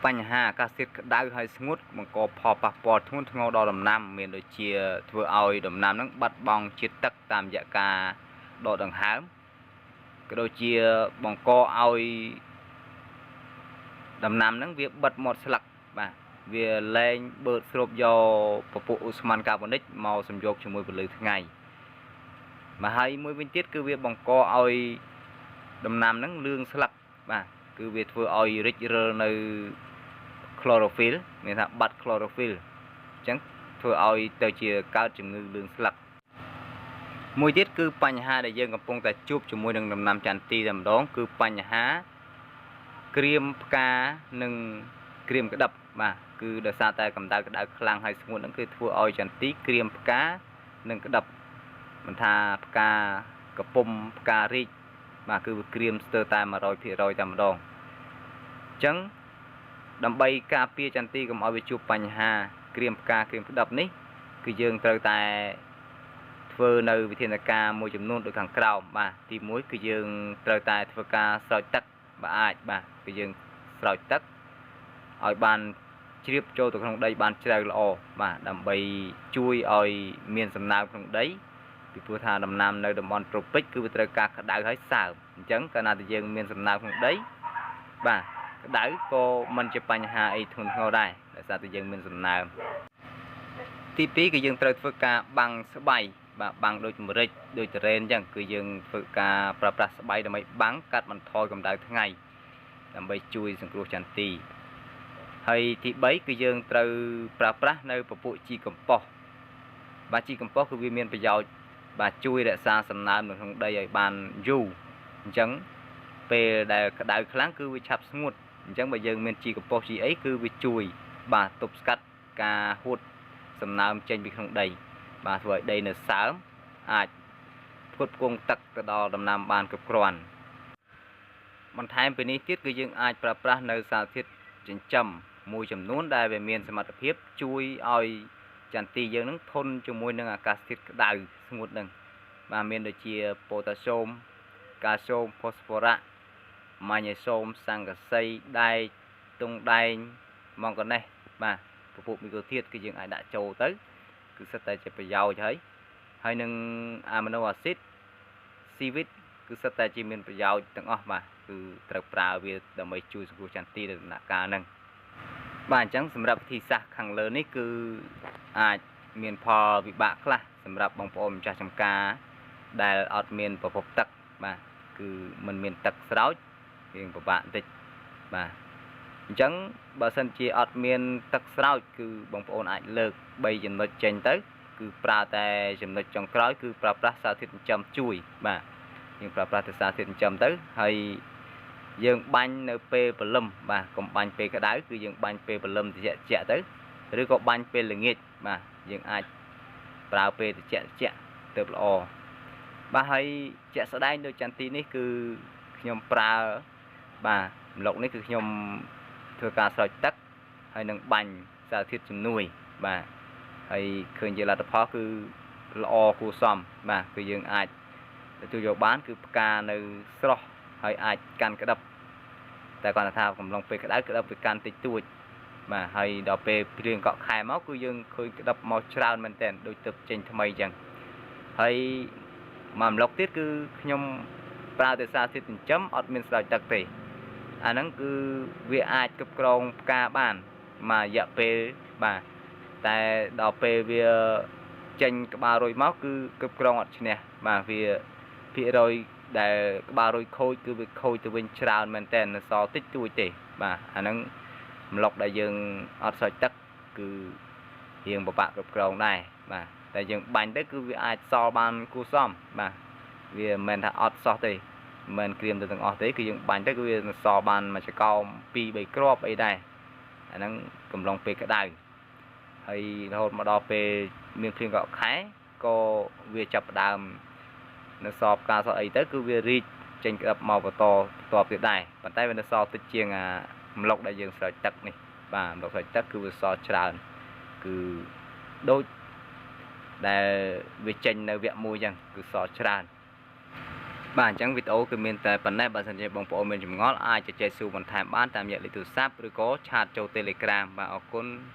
បញ្ហាអាកាសធាតុក្តៅហើយស្ងួតបង្កផលប៉ះពាល់ធ្ងន់ធ្ងរដល់ដំណាំមានដូចជាធ្វើឲ្យដំណាំហ្នឹងបាត់បង់ជាតិទឹកតាមរយៈការដកដង្ហើមក៏ដូចជាបង្កឲ្យដំណាំហ្នឹងវាបិទមាត់ស្លឹកបាទវាលែងបឺតស្រូបយកពពួកអូស្មန်កាបូនិកមកសំយោគជាមួយពន្លឺថ្ងៃមកហើយមួយវិញទៀតគឺវាបង្កឲ្យដំណាំហ្នឹងលឿងស្លឹកបាទគឺវាធ្វើឲ្យរិចរិលនៅ chlorophyll មានថាបាត់ chlorophyll អញ្ចឹងធ្វើឲ្យទៅជាកើតជំងឺលឿងស្លឹកមួយទៀតគឺបញ្ហាដែលយើងកំពុងតែជួបជាមួយនឹងដំណាំចន្ទទីតែម្ដងគឺបញ្ហាក្រៀមផ្កានិងក្រៀមក្តឹបបាទគឺដោយសារតែកម្ដៅក្តៅខ្លាំងហើយស្ងួតហ្នឹងគឺធ្វើឲ្យចន្ទទីក្រៀមផ្កានិងក្តឹបមិនថាផ្កាកំពុំផ្ការីកបាទគឺវាក្រៀមស្ទើរតែ 100% តែម្ដងអញ្ចឹងដើម្បីការពារចន្ទទីកុំឲ្យវាជួបបញ្ហាក្រៀមផ្កាក្រៀមក្តឹបនេះគឺយើងត្រូវតែធ្វើនៅវិធានការមួយចំនួនដូចខាងក្រោមបាទទី1គឺយើងត្រូវតែធ្វើការស្រោចទឹកបើអាចបាទគឺយើងស្រោចទឹកឲ្យបានជ្រាបចូលទៅក្នុងដីបានជ្រៅល្អបាទដើម្បីជួយឲ្យមានសំណើមក្នុងដីពីព្រោះថាដំណាំនៅតំបន់ត្រូពិចគឺវាត្រូវការក្តៅហើយសើមអញ្ចឹងកាលណាតែយើងមានសំណើមក្នុងដីបាទក្តៅក៏មិនជាបញ្ហាអីធ្ងន់ធ្ងរដែរដោយសារតែយើងមានសំណើមទី2គឺយើងត្រូវធ្វើការបាំងស្បៃបាទបាំងដូចម្រេចដូចតរ៉េនអញ្ចឹងគឺយើងធ្វើការប្រើប្រាស់ស្បៃដើម្បីបាំងកាត់បន្ថយកម្ដៅថ្ងៃដើម្បីជួយសង្គ្រោះចន្ទទីហើយទី3គឺយើងត្រូវប្រើប្រាស់នៅពពួកជីកំប៉ុស្តបាទជីកំប៉ុស្តគឺវាមានប្រយោជន៍បាទជួយរក្សាសំណើមនៅក្នុងដីឲ្យបានយូរអញ្ចឹងពេលដែលក្តៅខ្លាំងគឺវាឆាប់ស្ងួតអញ្ចឹងបើយើងមានជីកំប៉ុស្តជីអីគឺវាជួយបាទទប់ស្កាត់ការហួតសំណើមចេញពីក្នុងដីបាទធ្វើឲ្យដីនៅសើមអាចផ្គត់ផ្គង់ទឹកទៅដល់ដំណាំបានគ្រប់គ្រាន់បន្ថែមពីនេះទៀតគឺយើងអាចប្រើប្រាស់នៅសារធាតុចិញ្ចឹមមួយចំនួនដែលវាមានសមត្ថភាពជួយឲ្យចន្ទទីយើងនឹងធន់ជាមួយនឹងអាកាសធាតុក្តៅស្ងួតនឹងបាទមានដូចជាប៉ូតាស្យូមកាល់ស្យូមផូស្វរ៉ាម៉ាញ៉េស្យូមសង្កសីដែកទុងដែងម៉ង់ហ្គាណេសបាទពពួកមីក្រូធាតុគឺយើងអាចដាក់ចូលទៅគឺសិតតែជាប្រយោជន៍ហើយនឹងអាមីណូអាស៊ីតស៊ីវីតគឺសិតតែជាមានប្រយោជន៍ទាំងអស់បាទគឺត្រូវប្រើវាដើម្បីជួយសង្គ្រោះចន្ទទីនៅដំណាក់កាលហ្នឹងបាទអញ្ចឹងសម្រាប់វិធីសាស្ត្រខាងលើនេះគឺអាចមានផលវិបាកខ្លះសម្រាប់បងប្អូនម្ចាស់ចម្ការដែលអត់មានប្រភពទឹកបាទគឺមិនមានទឹកស្រោចវាពិបាកបន្តិចបាទអញ្ចឹងបើសិនជាអត់មានទឹកស្រោចគឺបងប្អូនអាចលើក3ចំណុចចេញទៅគឺប្រើតែចំណុចចុងក្រោយគឺប្រើប្រាស់សារធាតុចិញ្ចឹមជួយបាទយើងប្រើប្រាស់តែសារធាតុចិញ្ចឹមទៅហើយយើងបាញ់នៅពេលព្រលឹមបាទកុំបាញ់ពេលក្តៅគឺយើងបាញ់ពេលព្រលឹមត្រជាក់ទៅឬក៏បាញ់ពេលល្ងាចបាទយើងអាចប្រើពេលត្រជាក់ទៅល្អបាទហើយជាក់ស្ដែងដូចចន្ទទីនេះគឺខ្ញុំប្រើបាទម្លុកនេះគឺខ្ញុំធ្វើការស្រោចទឹកហើយនឹងបាញ់សារធាតុជំនួយបាទហើយឃើញជាលទ្ធផលគឺល្អគួរសមបាទគឺយើងអាចទទួលយកបានគឺផ្កានៅស្រស់ហើយអាចកាន់ក្តឹបតែគាត់ថាកំឡុងពេលក្តៅក្តឹបវាកាន់តិចតួចបាទហើយដល់ពេលព្រៀងកក់ខែមកគឺយើងឃើញក្តឹបមកច្រើនមែនទែនដូចទឹកចេញថ្មីអញ្ចឹងហើយមួយម្លុកទៀតគឺខ្ញុំប្រើតែសារធាតុចិញ្ចឹមអត់មានស្រោចទឹកទេអាហ្នឹងគឺវាអាចគ្រប់គ្រងផ្កាបានមួយរយៈពេលបាទតែដល់ពេលវាចេញក្បាលរុយមកគឺគ្រប់គ្រងអត់ឈ្នះបាទវាភាគរយដែលក្បាលរុយខូចគឺវាខូចទៅវិញច្រើនមែនតើនៅសល់តិចតួចទេបាទអាហ្នឹងម្លុកដែលយើងអត់ស្រោចទឹកគឺរៀងពិបាកគ្រប់គ្រងដែរបាទតែយើងបាញ់ទៅគឺវាអាចសល់បានគួរសមបាទវាមិនមែនថាអត់សោះទេមិនមែនក្រៀមទៅទាំងអស់ទេគឺយើងបាញ់ទៅគឺវាសល់បានមួយចកោម2 3គ្រាប់អីដែរអាហ្នឹងកំឡុងពេលក្តៅហើយរហូតមកដល់ពេលមានព្រៀងកក់ខែក៏វាចាប់ផ្ដើមនៅសល់ផ្កាសល់អីទៅគឺវារីកចេញក្តឹបមកបន្តទៀតដែរប៉ុន្តែវានៅសល់តិចជាងអាម្លុកដែលយើងស្រោចទឹកនេះបាទម្លុកស្រោចទឹកគឺវាសល់ច្រើនគឺដូចដែលវាចេញនៅវគ្គ1អញ្ចឹងគឺសល់ច្រើន បាទអញ្ចឹងវីដេអូគឺមានតែប៉ុណ្ណេះបើសិនជាបងប្អូនមានចម្ងល់អាចជជែកសួរបន្ថែមបានតាមរយៈលេខទូរស័ព្ទឬក៏ឆាតចូល Telegram បាទអរគុណ